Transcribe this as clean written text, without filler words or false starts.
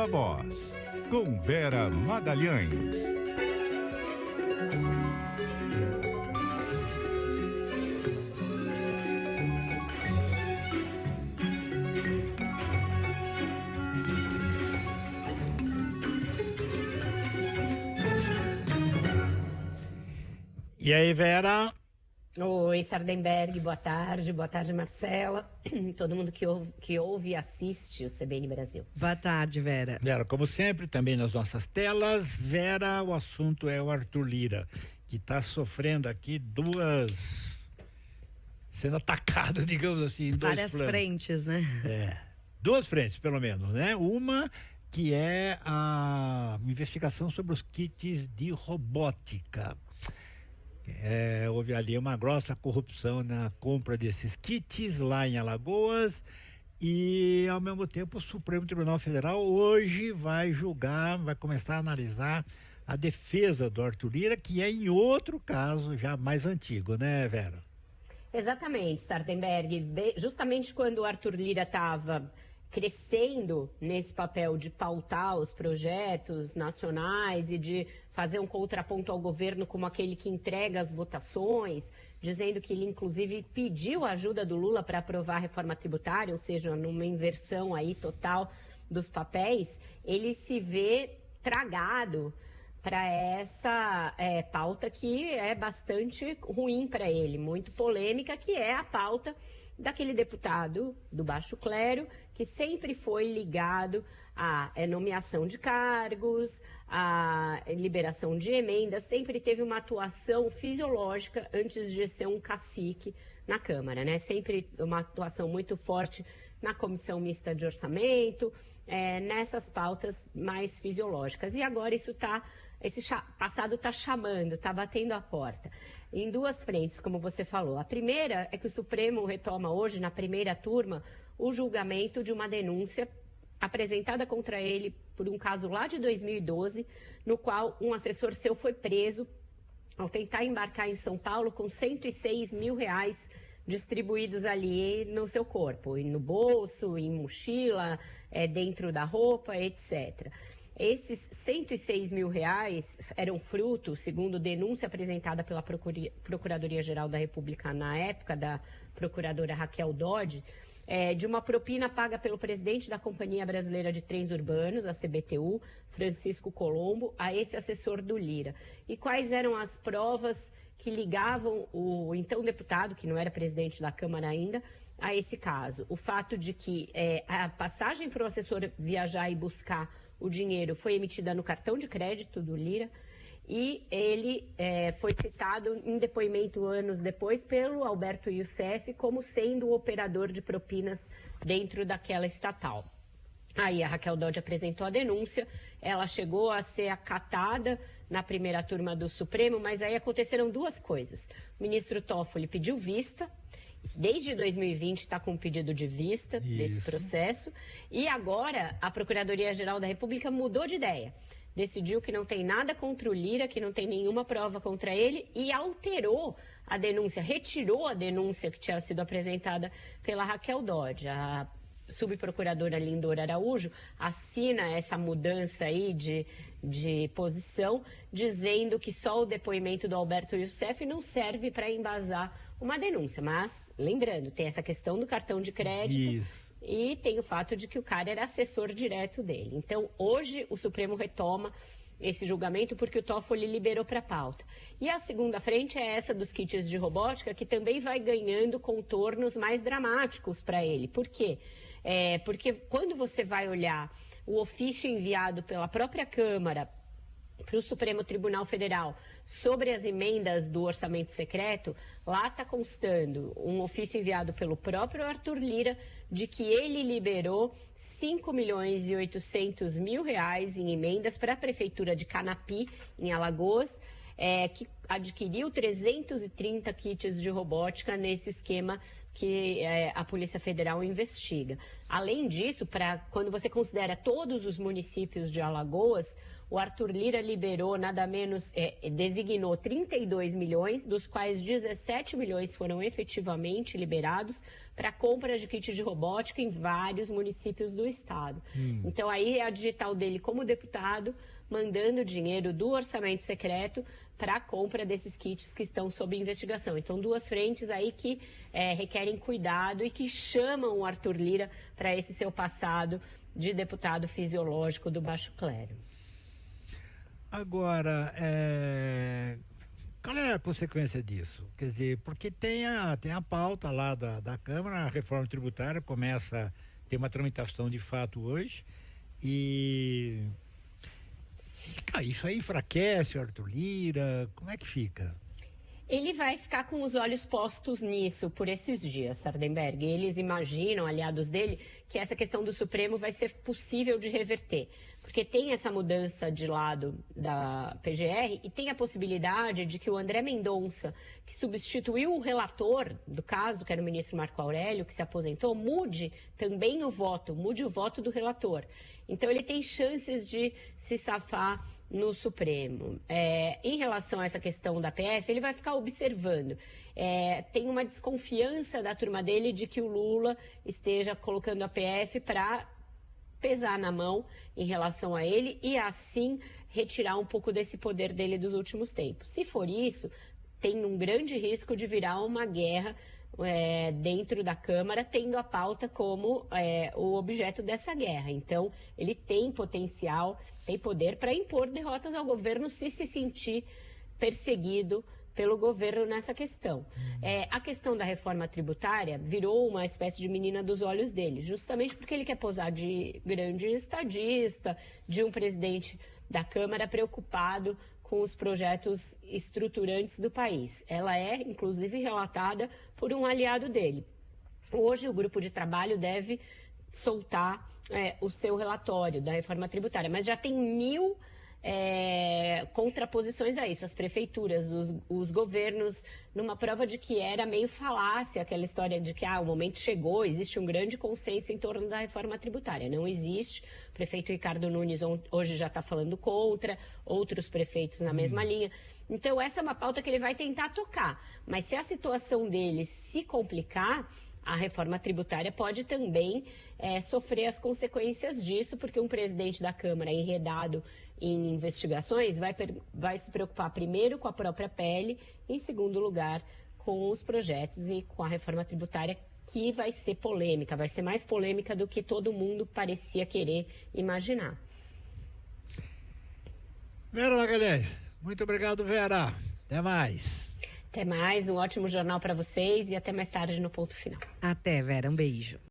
Viva Voz, com Vera Magalhães. E aí, Vera? Oi, Sardenberg, boa tarde, Marcela, todo mundo que ouve e assiste o CBN Brasil. Boa tarde, Vera. Vera, como sempre, também nas nossas telas. Vera, o assunto é o Arthur Lira, que está sofrendo aqui sendo atacado, digamos assim, em dois várias planos. Frentes, né? Duas frentes, pelo menos, né? Uma que é a investigação sobre os kits de robótica. Houve ali uma grossa corrupção na compra desses kits lá em Alagoas e, ao mesmo tempo, o Supremo Tribunal Federal hoje vai julgar, vai começar a analisar a defesa do Arthur Lira, que é em outro caso já mais antigo, né, Vera? Exatamente, Sardenberg. Justamente quando o Arthur Lira estava crescendo nesse papel de pautar os projetos nacionais e de fazer um contraponto ao governo como aquele que entrega as votações, dizendo que ele inclusive pediu a ajuda do Lula para aprovar a reforma tributária, ou seja, numa inversão aí total dos papéis, ele se vê tragado para essa pauta que é bastante ruim para ele, muito polêmica, que é a pauta daquele deputado do baixo clero que sempre foi ligado à nomeação de cargos, à liberação de emendas, sempre teve uma atuação fisiológica antes de ser um cacique na Câmara, né? Sempre uma atuação muito forte na comissão mista de orçamento, nessas pautas mais fisiológicas. E agora esse passado está chamando, está batendo a porta. Em duas frentes, como você falou. A primeira é que o Supremo retoma hoje, na primeira turma, o julgamento de uma denúncia apresentada contra ele por um caso lá de 2012, no qual um assessor seu foi preso ao tentar embarcar em São Paulo com R$106 mil distribuídos ali no seu corpo, no bolso, em mochila, dentro da roupa, etc. Esses R$106 mil eram fruto, segundo denúncia apresentada pela Procuradoria-Geral da República na época, da procuradora Raquel Dodge, de uma propina paga pelo presidente da Companhia Brasileira de Trens Urbanos, a CBTU, Francisco Colombo, a esse assessor do Lira. E quais eram as provas que ligavam o então deputado, que não era presidente da Câmara ainda, a esse caso? O fato de que a passagem para o assessor viajar e buscar o dinheiro foi emitida no cartão de crédito do Lira e ele foi citado em depoimento anos depois pelo Alberto Youssef como sendo o operador de propinas dentro daquela estatal. Aí a Raquel Dodge apresentou a denúncia, ela chegou a ser acatada na primeira turma do Supremo, mas aí aconteceram duas coisas. O ministro Toffoli pediu vista, desde 2020 está com um pedido de vista desse processo, e agora a Procuradoria-Geral da República mudou de ideia. Decidiu que não tem nada contra o Lira, que não tem nenhuma prova contra ele e alterou a denúncia, retirou a denúncia que tinha sido apresentada pela Raquel Dodge. A subprocuradora Lindor Araújo assina essa mudança aí de posição, dizendo que só o depoimento do Alberto Youssef não serve para embasar uma denúncia. Mas, lembrando, tem essa questão do cartão de crédito e tem o fato de que o cara era assessor direto dele. Então, hoje o Supremo retoma esse julgamento porque o Toffoli liberou para a pauta. E a segunda frente é essa dos kits de robótica, que também vai ganhando contornos mais dramáticos para ele. Por quê? Porque quando você vai olhar o ofício enviado pela própria Câmara para o Supremo Tribunal Federal sobre as emendas do orçamento secreto, lá está constando um ofício enviado pelo próprio Arthur Lira de que ele liberou R$5.800.000 em emendas para a Prefeitura de Canapi, em Alagoas, que adquiriu 330 kits de robótica nesse esquema que a Polícia Federal investiga. Além disso, quando você considera todos os municípios de Alagoas, o Arthur Lira liberou nada menos, designou 32 milhões, dos quais 17 milhões foram efetivamente liberados para compra de kits de robótica em vários municípios do estado. Então aí é a digital dele como deputado, mandando dinheiro do orçamento secreto para a compra desses kits que estão sob investigação. Então, duas frentes aí que requerem cuidado e que chamam o Arthur Lira para esse seu passado de deputado fisiológico do baixo clero. Agora, qual é a consequência disso? Quer dizer, porque tem a pauta lá da Câmara, a reforma tributária começa a ter uma tramitação de fato hoje e isso aí enfraquece o Arthur Lira, como é que fica? Ele vai ficar com os olhos postos nisso por esses dias, Sardenberg. Eles imaginam, aliados dele, que essa questão do Supremo vai ser possível de reverter. Porque tem essa mudança de lado da PGR e tem a possibilidade de que o André Mendonça, que substituiu o relator do caso, que era o ministro Marco Aurélio, que se aposentou, mude também o voto, mude o voto do relator. Então ele tem chances de se safar no Supremo. Em relação a essa questão da PF, ele vai ficar observando. Tem uma desconfiança da turma dele de que o Lula esteja colocando a PF para pesar na mão em relação a ele e assim retirar um pouco desse poder dele dos últimos tempos. Se for isso, tem um grande risco de virar uma guerra dentro da Câmara, tendo a pauta como o objeto dessa guerra. Então, ele tem potencial, tem poder para impor derrotas ao governo se sentir perseguido pelo governo nessa questão. A questão da reforma tributária virou uma espécie de menina dos olhos dele, justamente porque ele quer posar de grande estadista, de um presidente da Câmara preocupado com os projetos estruturantes do país. Ela é, inclusive, relatada por um aliado dele. Hoje, o grupo de trabalho deve soltar o seu relatório da reforma tributária, mas já tem 1000 contraposições a isso. As prefeituras, os governos, numa prova de que era meio falácia aquela história de que o momento chegou, existe um grande consenso em torno da reforma tributária. Não existe. O prefeito Ricardo Nunes hoje já está falando contra, outros prefeitos na mesma linha. Então, essa é uma pauta que ele vai tentar tocar. Mas se a situação dele se complicar, a reforma tributária pode também sofrer as consequências disso, porque um presidente da Câmara enredado em investigações vai se preocupar primeiro com a própria pele, em segundo lugar com os projetos e com a reforma tributária, que vai ser polêmica, vai ser mais polêmica do que todo mundo parecia querer imaginar. Vera Magalhães, muito obrigado, Vera. Até mais. Até mais, um ótimo jornal para vocês e até mais tarde no Ponto Final. Até, Vera, um beijo.